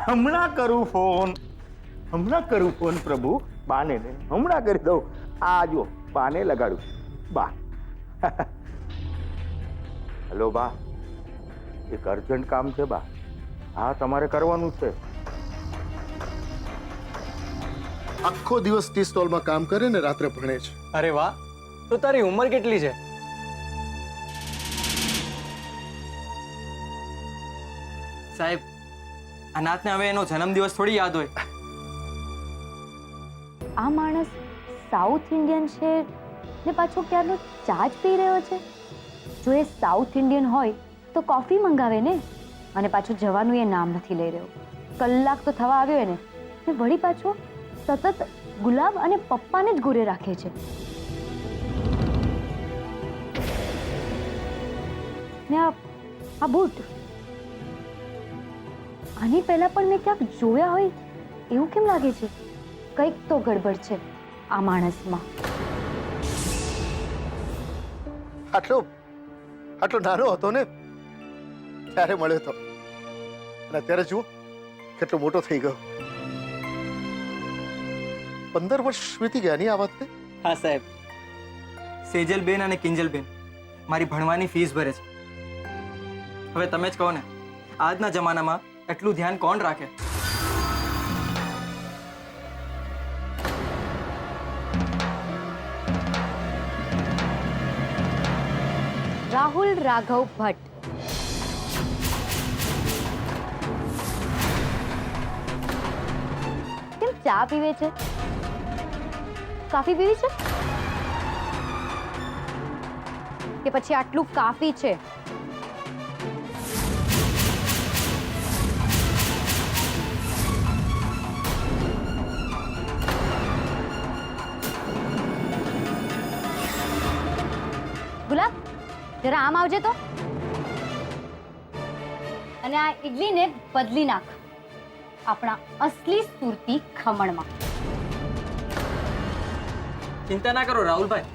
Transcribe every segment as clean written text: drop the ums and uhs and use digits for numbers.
હમણાં કરું ફોન પ્રભુ. બાને ને હમણાં કરી દઉં. આ જો બાને લગાડું. બા હેલો બા, એક અર્જન્ટ કામ છે બા. હા, તમારે કરવાનું છે. આખો દિવસ ટી સ્ટોલમાં કામ કરે ને રાત્રે ભણે છે. અરે વાહ, તો તારી ઉંમર કેટલી છે? સાહેબ, અનાથને હવે એનો જન્મદિવસ થોડી યાદ હોય. આ માણસ સાઉથ ઇન્ડિયન છે ને પાછો ક્યારનો ચા જ પી રહ્યો છે. જો એ સાઉથ ઇન્ડિયન હોય તો કોફી મંગાવે ને, અને પાછું જવાનું એ નામ નથી લઈ રહ્યો. કલાક તો થવા આવ્યો એને, ને વળી પાછો સતત ગુલાબ અને પપ્પાને જ ઘૂરે રાખે છે. ને આ બૂટ આની પહેલા પણ મેં ક્યાંક જોયા હોય એવું કેમ લાગે છે? કંઈક તો ગડબડ છે આ માણસમાં. આટલો નાનો હતો ને ત્યારે મળ્યો હતો, અને અત્યારે જુઓ કેટલો મોટો થઈ ગયો. 15 વર્ષ વીતી ગયા ની આ વાત ને. હા સાહેબ, સેજલબેન અને કિંજલબેન મારી ભણવાની ફીસ ભરે છે. હવે તમે જ કહો ને, આજના જમાનામાં એટલું ધ્યાન કોણ રાખે? રાહુલ રાઘવ ભટ્ટ. કેમ ચા પીવે છે? કાફી પીવી છે કે પછી આટલું કાફી છે? ગુલાબ, જરા આમ આવજે તો, અને આ ઇડલીને બદલી નાખ આપણા અસલી સુરતી ખમણમાં. ચિંતા ના કરો રાહુલભાઈ,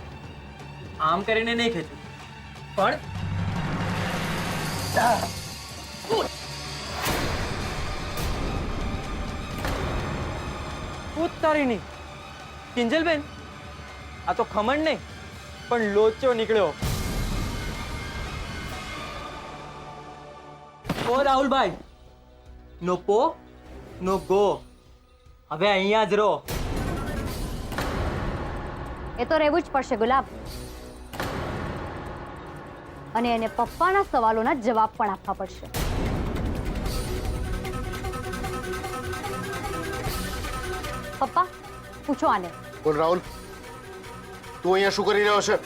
આમ કરીને નહીં ખેંચું, પણ ઉતારીની. કિંજલબેન, આ તો ખમણ નહીં પણ લોચો નીકળ્યો. ઓ રાહુલભાઈ, નો પો નો ગો, હવે અહીંયા જ રહો. એ તો રહેવું જ પડશે ગુલાબ, અને એને પપ્પાના સવાલોના જવાબ પણ આપવા પડશે. પપ્પા, પૂછો આને. બોલ રાહુલ, તું અહીંયા શું કરી રહ્યો છે?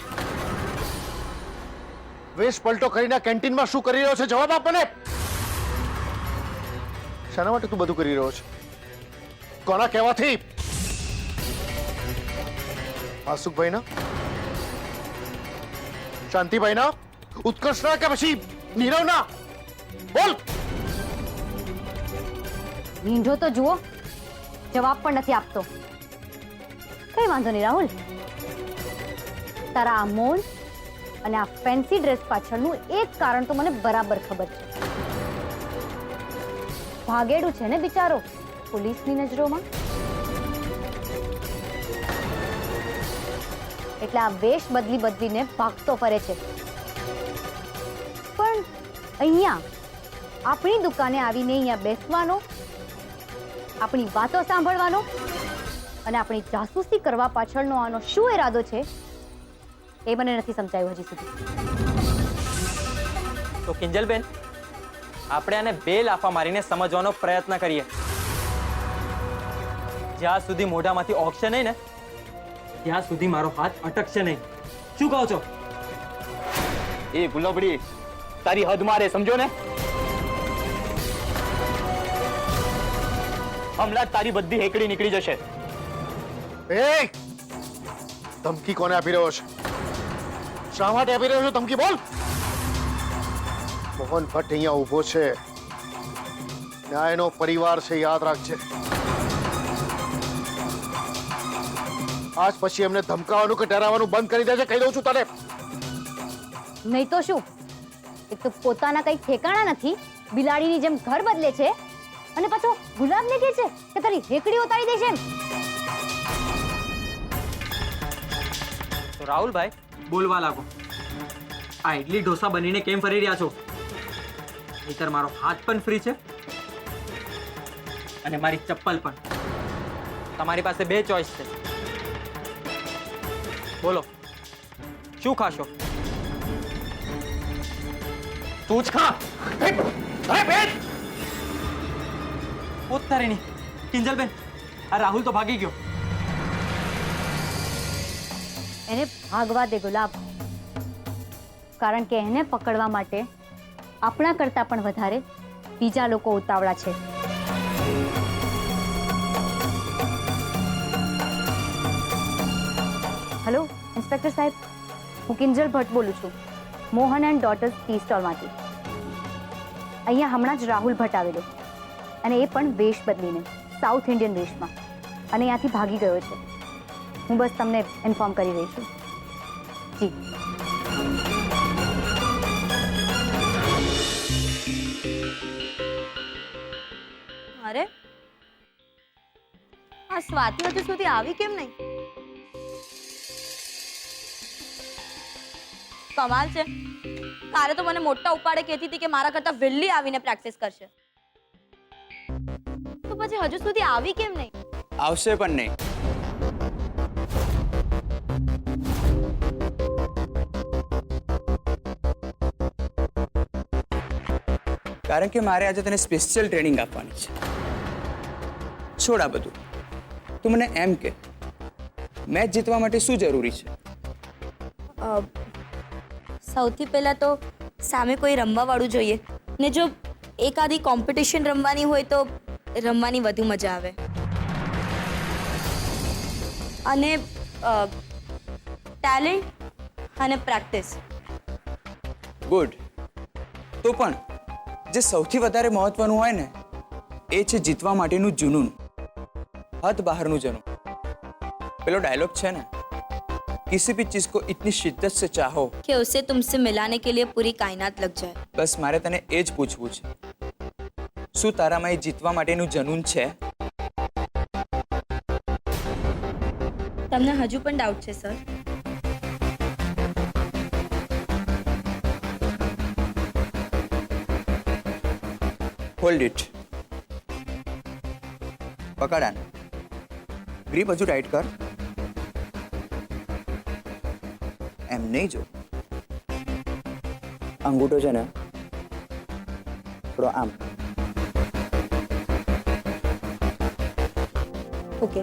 વેશ પલટો કરીને કેન્ટીનમાં શું કરી રહ્યો છે? જવાબ આપ મને. શાના માટે તું બધું કરી રહ્યો છે? કોના કહેવાથી? આસુકભાઈના, શાંતિભાઈના, ઉત્કર્ષના કે પછી નીરવના? બોલ. નીંઢો તો જુઓ, જવાબ પણ નથી આપતો. કઈ વાંધો નહીં રાહુલ, તારા આ મૌન અને આ ફેન્સી ડ્રેસ પાછળનું એક કારણ તો મને બરાબર ખબર છે. ભાગેડું છે ને બિચારો પોલીસની નજરોમાં, એટલે આ વેશ બદલીને ભાગતો ફરે છે. પણ અહીંયા આપણી દુકાને આવીને અહીંયા બેસવાનો, આપણી વાતો સાંભળવાનો અને આપણી જાસૂસી કરવા પાછળનો આનો શું ઈરાદો છે એ મને નથી સમજાયું હજી સુધી. તો કિંજલબેન, આપણે આને બે લાફા મારીને સમજવાનો પ્રયત્ન કરીએ. જ્યાં સુધી મોઢામાંથી ઓગશે નહીં ને ત્યાં સુધી મારો હાથ અટકશે નહીં. શું કહો છો? એ ગુલાબડી, તારી હદ મારે, સમજો ને. હમણાં જ તારી બધી હેકડી નીકળી જશે. એ ધમકી કોને આપી રહ્યો છે? શા માટે આપી રહ્યો છો ધમકી? બોલ. મોહન ભટ્ટ અહીંયા ઊભો છે, ન્યાયનો પરિવાર છે, યાદ રાખજે. આજ પછી એમને ધમકાવવાનું કે ડરાવવાનું બંધ કરી દેજે, કહી દઉં છું તને. નહીં તો શું, એક તો પોતાના કઈ ઠેકાણા નથી, બિલાડીની જેમ ઘર બદલે છે, અને પાછો ગુલાબને કહે છે કે તારી હેકડી ઉતારી દેશે એમ. તો રાહુલભાઈ બોલવા લાગો. આ ઇડલી ઢોસા બનીને કેમ ફરી રહ્યા છો? નહીંતર મારો હાથ પણ ફ્રી છે અને મારી ચપ્પલ પણ. તમારી પાસે 2 ચોઈસ છે. બોલો શું ખાશો? તું જ ખા. અરે બેન, ઉતારીની કિંજલબેન, આ રાહુલ તો ભાગી ગયો. એને ભાગવા દે ગુલાબ, કારણ કે એને પકડવા માટે આપણા કરતાં પણ વધારે બીજા લોકો ઉતાવળા છે. હેલો ઇન્સ્પેક્ટર સાહેબ, હું કિંજલ ભટ્ટ બોલું છું, મોહન એન્ડ ડોટર્સ ટી સ્ટોલમાંથી. અહીંયા હમણાં જ રાહુલ ભટ્ટ આવેલો અને એ પણ વેશ બદલીને, સાઉથ ઇન્ડિયન વેશમાં, અને ત્યાંથી ભાગી ગયો છે. હું બસ તમને ઇન્ફોર્મ કરી રહી છું. જી. અરે આ સ્વાતિ હજુ સુધી આવી કેમ નહીં? કમાલ છે. તારે તો મને મોટા ઉપાડે કહેતી હતી કે મારા કરતા વહેલી આવીને પ્રેક્ટિસ કરશે, તો પછી હજુ સુધી આવી કેમ નહીં? આવશે પણ નહીં. કારણ કે મારે આજે તને સ્પેશિયલ ટ્રેનિંગ આપવાની છે. છોડ આ બધું, તું મને એમ કે મેચ જીતવા માટે શું જરૂરી છે? સૌથી પહેલા તો સામે કોઈ રમવા વાળું જોઈએ, ને જો એકાદી કોમ્પિટિશન રમવાની હોય તો રમવાની વધુ મજા આવે. અને ટેલેન્ટ અને પ્રેક્ટિસ. ગુડ. તો પણ જે સૌથી વધારે મહત્વનું હોય ને, એ છે જીતવા માટેનું જુનૂન, હદ બહારનું જનૂન. પેલો ડાયલોગ છે ને, किसी भी चीज को इतनी शिद्दत से चाहो कि उसे तुमसे मिलाने के लिए पूरी कायनात लग जाए. बस मारे तने એ જ પૂછવું છે, શું તારામાં એ જીતવા માટેનું જનૂન છે? તમને હજુ પણ ડાઉટ છે સર? Hold it. પકડ આને. ગ્રીપ હજુ ટાઈટ કર. એમ નહીં જો, અંગૂઠો છે ને થોડો આમ. ઓકે.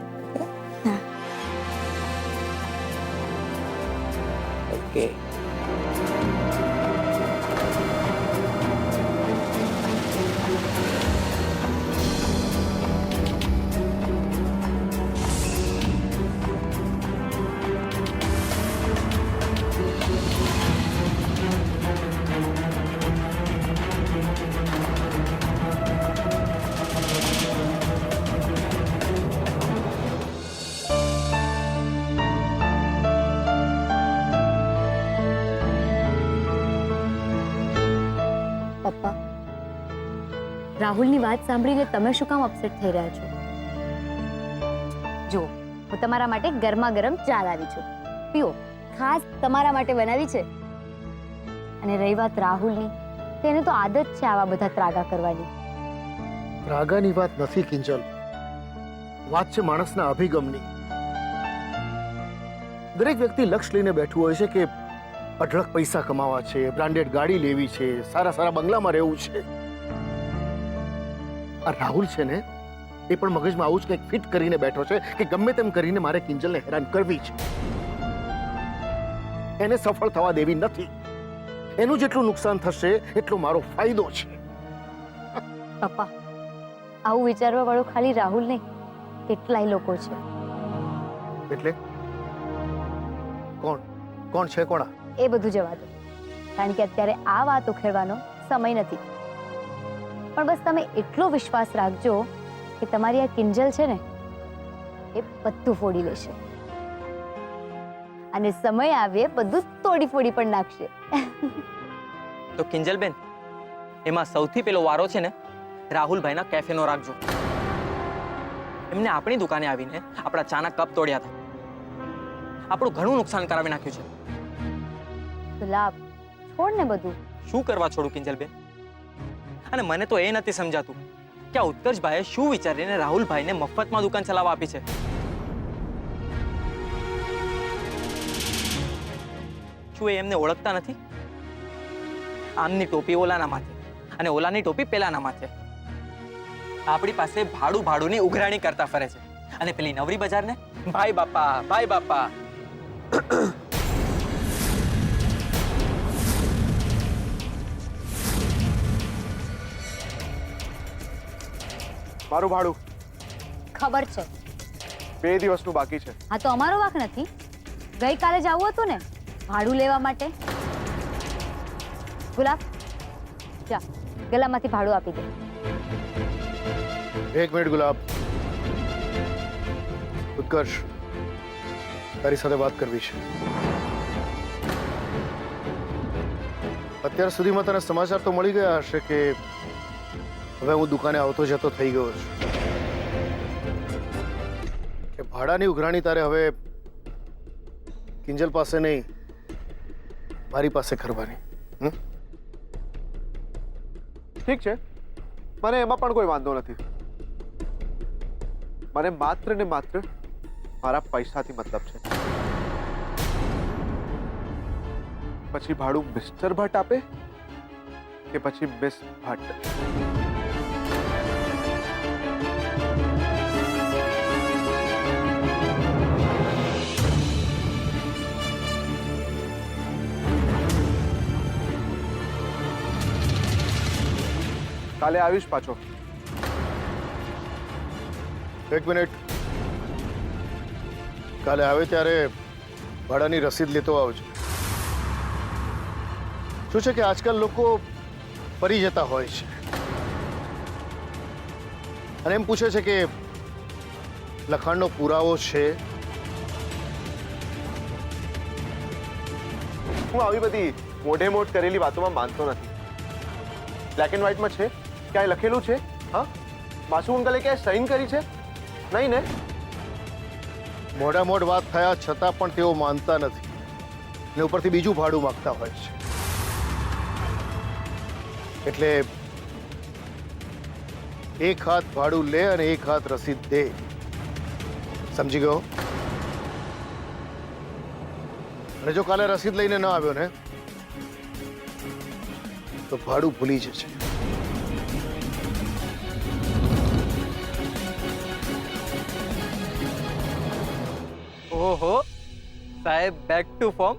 ઓકે. પપ્પા, રાહુલની વાત સાંભળીને તમે શું કામ અપસેટ થઈ રહ્યા છો? જો, હું તમારા માટે ગરમા ગરમ ચા લાવી છું, પીઓ. ખાસ તમારા માટે બનાવી છે. અને રહી વાત રાહુલની, તેને તો આદત છે આવા બધા ત્રાગા કરવાની. રાગાની વાત નથી કિંજલ, વાત છે માણસના અભિગમની. દરેક વ્યક્તિ લક્ષ્ય લઈને બેઠું હોય છે કે અઢળક પૈસા કમાવા છે, બ્રાન્ડેડ ગાડી લેવી છે, સારા સારા બંગલામાં રહેવું છે. આ રાહુલ છે ને, એ પણ મગજમાં આવું જ કંઈક ફિટ કરીને બેઠો છે કે ગમે તેમ કરીને મારે કિંજલને હેરાન કરવી છે. એને સફળ થવા દેવી નથી. એનું જેટલું નુકસાન થશે એટલો મારો ફાયદો છે. પપ્પા, આવું વિચારવા વાળો ખાલી રાહુલ નહીં, કેટલાય લોકો છે. એટલે કોણ કોણ છે? કોણ? એ બધું જવા દો, કારણ કે અત્યારે આ વાત ઉખેડવાનો સમય નથી. પણ બસ તમે એટલો વિશ્વાસ રાખજો કે તમારી આ કિંજલ છે ને, એ બધું ફોડી લેશે, અને સમય આવે બધું તોડી ફોડી પણ નાખશે. તો કિંજલબેન, એમાં સૌથી પેલો વારો છે ને રાહુલભાઈના કેફેનો રાખજો. એમને આપણી દુકાને આવીને આપણા ચાના કપ તોડ્યા હતા. આપણું ઘણું નુકસાન કરાવી નાખ્યું છે. ગુલાબ, છોડ ને બધું. શું કરવા છોડું કિંજલબેન? અને મને તો એ નથી સમજાતું કે આ ઉત્કર્ષભાઈએ શું વિચારીને રાહુલભાઈને મફતમાં દુકાન ચલાવવા આપી છે. શું એ એમને ઓળખતા નથી? આમની ટોપી ઓલાના માથે અને ઓલાની ટોપી પેલાના માથે. આપણી પાસે ભાડુની ઉઘરાણી કરતા ફરે છે અને પેલી નવરી બજારને ભાઈ બાપા ભાઈ બાપા. મારું ભાડું ખબર છે. 2 દિવસનું બાકી છે. હા તો અમારો વાંક નથી. ગઈકાલે જ આવવું હતું ને ભાડું લેવા માટે. ગુલાબ, જા ગલામાંથી ભાડું આપી દે. 1 મિનિટ ગુલાબ. ઉત્કર્ષ, તારી સાથે વાત કરવી છે. અત્યાર સુધીમાં તને સમાચાર તો મળી ગયા હશે કે હવે હું દુકાને આવતો જતો થઈ ગયો છું, કે ભાડાની ઉઘરાણી તારે હવે કિંજલ પાસે નહીં મારી પાસે કરવાની. ઠીક છે, મને એમાં પણ કોઈ વાંધો નથી. મને માત્ર ને માત્ર મારા પૈસાથી મતલબ છે. પછી ભાડું મિસ્ટર ભટ્ટ આપે કે પછી મિસ ભટ્ટ? કાલે આવીશ પાછો. 1 મિનિટ. કાલે આવે ત્યારે ભાડાની રસીદ લેતો આવજો. શું છે કે આજકાલ લોકો ફરી જતા હોય છે અને એમ પૂછે છે કે લખાણનો પુરાવો છે. હું આવી બધી મોઢે મોઢ કરેલી વાતોમાં માનતો નથી. બ્લેક એન્ડ વ્હાઇટમાં છે, ક્યાંય લખેલું છે? હા, માસુ અંકલે ક્યાંય સાઇન કરી છે? નહીં ને? મોઢા મોઢ વાત થયા છતાં પણ તેઓ માનતા નથી ને ઉપરથી બીજું ભાડું માંગતા હોય છે. એટલે એક હાથ ભાડું લે અને એક હાથ રસીદ દે. સમજી ગયો? અને જો કાલે રસીદ લઈને ન આવ્યો ને તો ભાડું ભૂલી જશે. ઓહો સાહેબ, બેક ટુ ફોર્મ.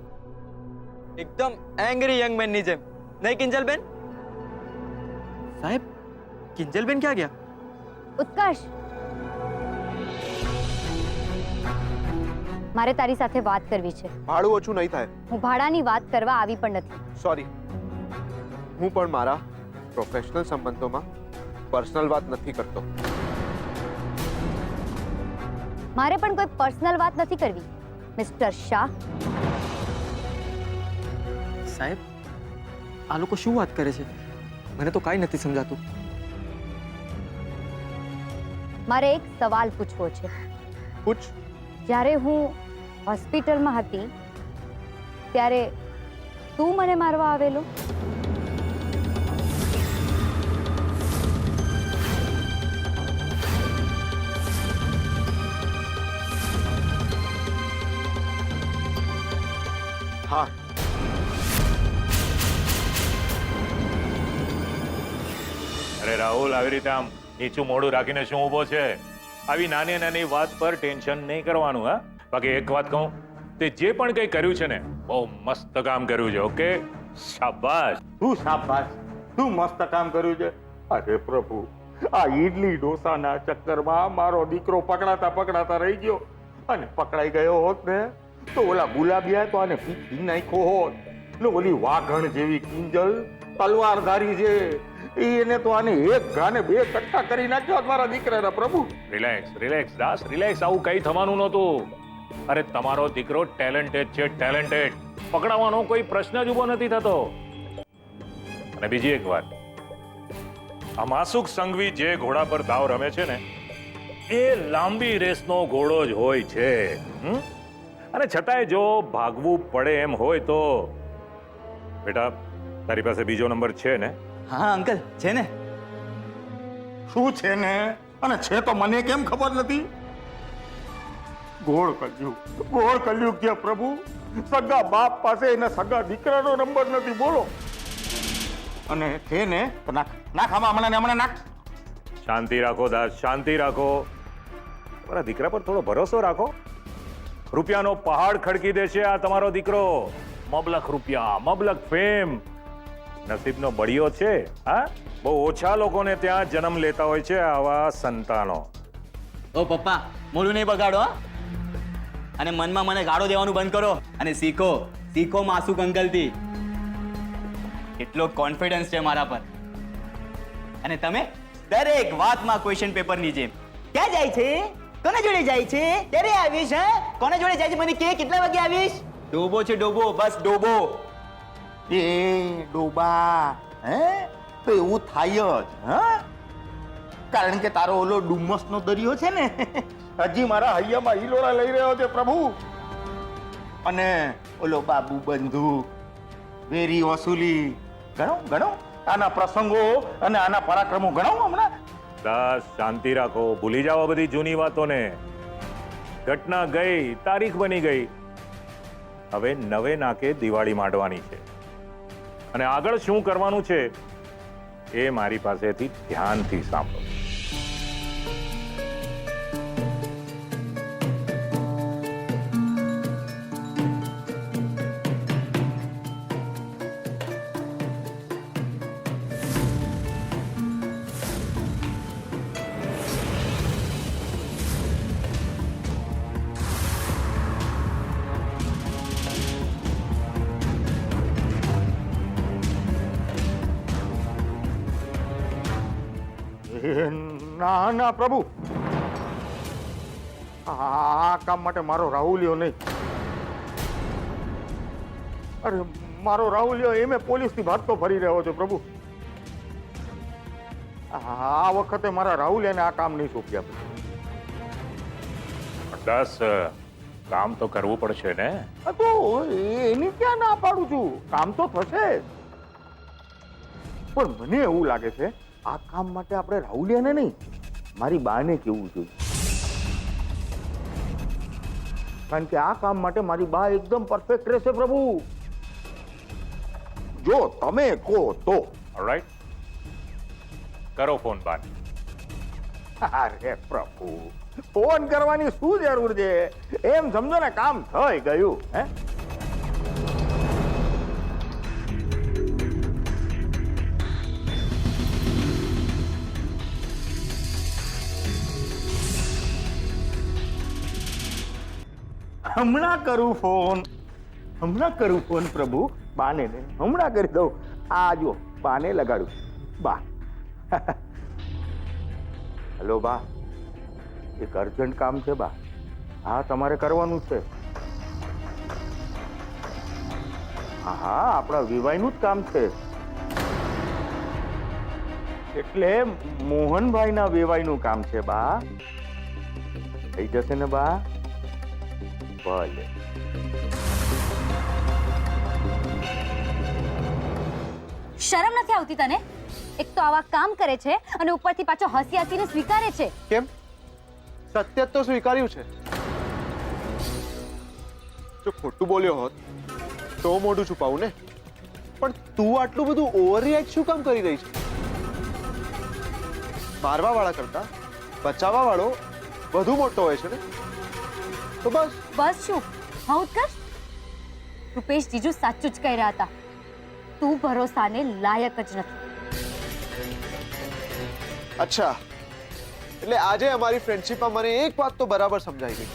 એકદમ એંગ્રી યંગ મેન ની જેમ, નહીં કિંજલબેન? સાહેબ, કિંજલબેન ક્યાં ગયા? ઉત્કર્ષ, મારે તારી સાથે વાત કરવી છે. ભાડું ઓછું નહીં થાય. હું ભાડાની વાત કરવા આવી પણ નથી. સોરી, હું પણ મારા પ્રોફેશનલ સંબંધોમાં પર્સનલ વાત નથી કરતો. મારે પણ કોઈ પર્સનલ વાત નથી કરવી મિસ્ટર શાહ. સાહેબ, આ લોકો શું વાત કરે છે? મને તો કાંઈ નથી સમજાતું. મારે એક સવાલ પૂછવો છે. પૂછ. જ્યારે હું હોસ્પિટલમાં હતી ત્યારે તું મને મારવા આવેલો? હા. અરે રાહુલ, આવી રીતે આમ નીચું મોઢું રાખીને શું ઊભો છે? આવી નાની નાની વાત પર ટેન્શન નહીં કરવાનું. હા, બાકી એક વાત કહું, તે જે પણ કંઈ કર્યું છે ને, બહુ મસ્ત કામ કર્યું છે. ઓકે, શાબાશ. તું શાબાશ, તું મસ્ત કામ કર્યું છે. અરે પ્રભુ, આ ઈડલી ઢોસાના ચક્કરમાં મારો દીકરો પકડાતા રહી ગયો. અને પકડાઈ ગયો હોત ને તો ઓલા ગુલાબિયા તો આને પીકી નાખ્યો હોત. ને ઓલી વાઘણ જેવી કિંજલ તલવારધારી છે, એને તો આને એક ઘાને 2 કટકા કરી નાખ્યો મારા દીકરાના. પ્રભુ, રિલેક્સ રિલેક્સ દાસ, રિલેક્સ. આવું કંઈ થવાનું નહોતું. અરે તમારો દીકરો ટેલેન્ટેડ છે, ટેલેન્ટેડ. પકડાવાનો કોઈ પ્રશ્ન જ ઊભો નથી થતો. અને બીજી એક વાત, આ માસુક સંઘવી જે ઘોડા પર દાવ રમે છે ને એ લાંબી રેસનો ઘોડો જ હોય છે. અને છતાંય જો ભાગવું પડે એમ હોય તો બેટા તારી પાસે બીજો નંબર છે ને? હા અંકલ છે ને. શું છે ને? અને છે તો મને કેમ ખબર નથી? ગોળ કલયુગ છે પ્રભુ. સગા બાપ પાસે એના સગા દીકરાનો નંબર નથી, બોલો. અને છે ને તો નાખ હમણાં નાખ. શાંતિ રાખો દાસ, શાંતિ રાખો. તમારા દીકરા પર થોડો ભરોસો રાખો. રૂપિયાનો પહાડ ખડકી દેશે આ તમારો દીકરો. મબલખ રૂપિયા, મબલખ ફેમ, નસીબનો બળિયો છે. હા, બહુ ઓછા લોકોને ત્યાં જન્મ લેતા હોય છે આવા સંતાનો. ઓ પપ્પા, મોડું નહીં બગાડો હા. અને મનમાં મને ગાળો દેવાનું બંધ કરો અને શીખો માસુક અંકલથી. એટલો કોન્ફિડન્સ છે મારા પર. અને તમે દરેક વાતમાં ક્વેશ્ચન પેપરની જેમ ક્યાં જાય છે, કોના જોડે જાય છે, ક્યારે આવીશ, હે કોના જોડે જાય છે મને કે, કેટલા વાગે આવીશ. ડોબો છે ડોબો, બસ ડોબો. એ ડોબા, હે તો એવું થાય જ. હા, કારણ કે તારો ઓલો ડુમ્મસનો દરિયો છે ને હજી મારા હૈયામાં હિલોળા લઈ રહ્યો છે પ્રભુ. અને ઓલો બાબુ બંધુ, વેરી વસૂલી, ગણો આના પ્રસંગો અને આના પરાક્રમો ગણો હમણાં. દાસ શાંતિ રાખો, ભૂલી જાઓ બધી જૂની વાતોને. ઘટના ગઈ, તારીખ બની ગઈ. હવે નવે નાકે દિવાળી માંડવાની છે અને આગળ શું કરવાનું છે એ મારી પાસેથી ધ્યાનથી સાંભળો. ના પ્રભુ, આ કામ માટે મારો રાહુલિયો નહીં. અરે મારો રાહુલિયો એમે પોલીસથી ભાગતો ફરી રહ્યો છે પ્રભુ. આ વખતે મારા રાહુલિયાને આ કામ નહીં સોંપ્યા. દાસ કામ તો કરવું પડશે ને. તો એની ક્યાં ના પાડું છું, કામ તો થશે જ. પણ મને એવું લાગે છે આ કામ માટે આપણે રાહુલિયાને નહીં, મારી બાને કેવું જોઈએ. કારણ કે આ કામ માટે મારી બા એકદમ પરફેક્ટ રહેશે પ્રભુ, જો તમે કહો તો. ઓલરાઈટ, કરો ફોન બાદ. અરે પ્રભુ, ફોન કરવાની શું જરૂર છે? એમ સમજો ને કામ થઈ ગયું. હે હમણાં કરું ફોન પ્રભુ. બાને ને હમણાં કરી દઉં. આ જો બાને લગાડું. બા, હેલો બા, એક અર્જન્ટ કામ છે બા. હા, તમારે કરવાનું છે. હા, આપણા વિવાહનું જ કામ છે. એટલે મોહનભાઈના વેવાઈનું કામ છે બા. થઈ જશે ને બા? ભલે. શરમ નથી આવતી તને? એક તો આવા કામ કરે છે અને ઉપરથી પાછો હસી હસીને સ્વીકારે છે. કેમ? સત્ય તો સ્વીકાર્યું છે. જો ખોટું બોલ્યો હોત તો મોઢું છુપાવું ને. પણ તું આટલું બધું ઓવર રિએક્ટ શું કામ કરી રહી છે? મારવા વાળા કરતા બચાવવા વાળો વધુ મોટો હોય છે ને. તો બસ શું હા ઉત્કર્ષ? રૂપેશ જીજુ સાચું જ કહી રહ્યા હતા, તું ભરોસાને લાયક જ નથી. અચ્છા, એટલે આજે અમારી ફ્રેન્ડશિપમાં મને એક વાત તો બરાબર સમજાઈ ગઈ.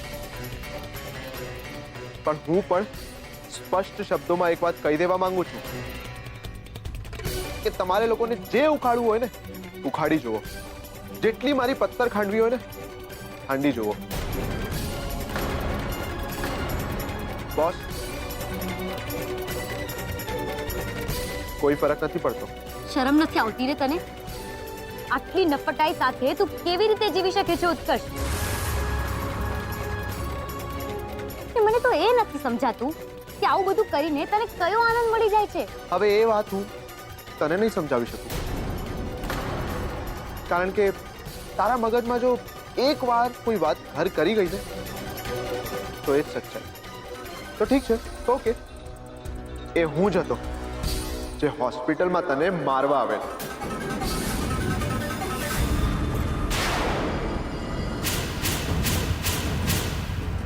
પણ હું પણ સ્પષ્ટ શબ્દોમાં એક વાત કહી દેવા માંગુ છું કે તમારે લોકોને જે ઉખાડવું હોય ને ઉખાડી જુઓ. જેટલી મારી પત્તર ખાંડવી હોય ને ખાંડી જુઓ. બોસ, કોઈ ફરક નથી પડતો. શરમ નથી આવતી રે તને? આટલી નફટાઈ સાથે તું કેવી રીતે જીવી શકે છે ઉત્કર્ષ? મને તો એ નથી સમજાતું કે આવું બધું કરીને તને કયો આનંદ મળી જાય છે. હવે એ વાત હું તને નહીં સમજાવી શકું, કારણ કે તારા મગજમાં જો એકવાર કોઈ વાત ઘર કરી ગઈ ને તો એ જ સચ્ચાઈ. તો ઠીક છે, ઓકે, એ હું જ હતો જે હોસ્પિટલમાં તને મારવા આવેલો.